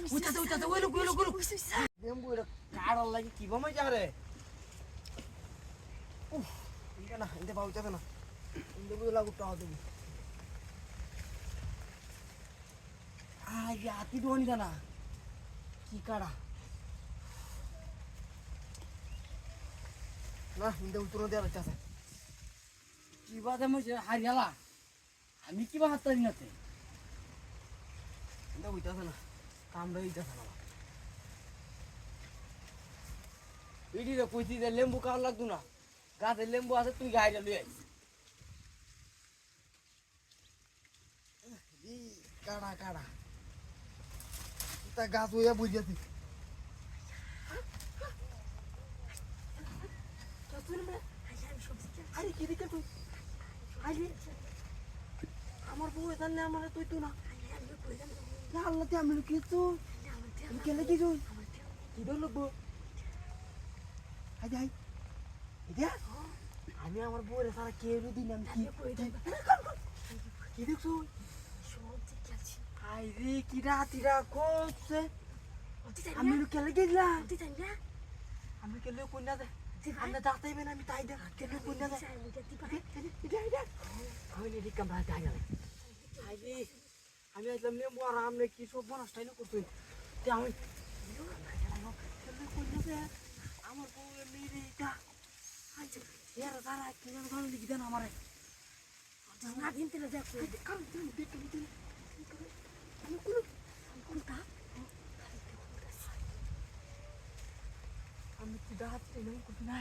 উইতাছে ওই লোক লেম্বু এটা কাড়ার লাগে কি বামাই যা রে উফ ইনকা না ইনতে পাউতে না ইনতে বুঝ লাগু টাও দেবি আই আতি দোনি না কি কাড়া না ইনতে উত্তর দেওয়ার চাছে কি বাদে মই হারিয়ালা আমি কিবা হাততারি নাতে ইনতে উইতাছে না কামড়া হইতাছে না ইডি রে কইছি যে লেম্বু খাওয়া লাগতো না গাছে লেম্বু আছে তুই গাইরে লই আইস ই কাড়া কাড়া তা গাছ হইয়া বুঝাছি আরে কি দিকে তুই আরে আমার বউ জানলে আমার তুই তো না আল্লাহ তে আমি কি তুই কেলে কি তুই কি দল বউ হাই এটা আমি আমার বউরে সারা কেউ দিন আমি কি দেখছো হাই রে কিরা তিরা করছে আমি কেলে গেছিলাম আমি কেলে কোন না আমরা ডাকতে হবে না আমি তাই দেখ কেলে কোন না আমি নেই কামড়া যাই না হাই রে আমি আসলাম লেম্বু আর আমনে কি সব বনস্টাই না করতে আমি কেলে কোন না আমার বউ মেরে এটা এরা তারা কিনা ধরনের লিখে দেন আমারে না দিন তেলে দেখ কারণ তুমি দেখতে নিতে আমি কোনটা আমি কি দাঁড়াতে নেই করতে না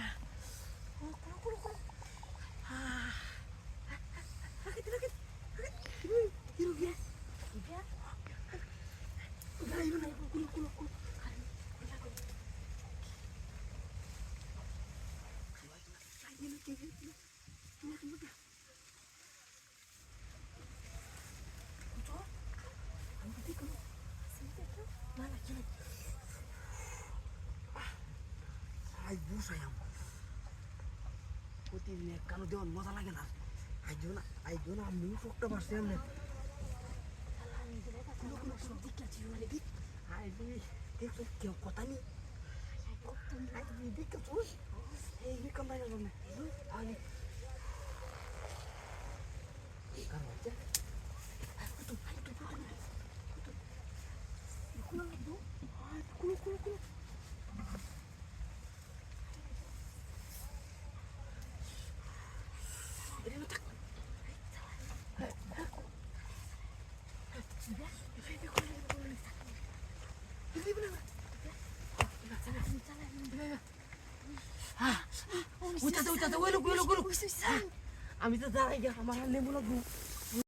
আই বুঝাই প্রতিদিন এক কানো দেওয়ার মজা লাগে না আইজো না আমি ফোকটা পারছি এমনি দেখছো কেউ কথা নেই দেখছো এই কামাই না আমি কারণ হচ্ছে উইতাছে ওই লোক কইছিস আমি তো দাঁড়াই গেলাম আমার লেবু লাগবো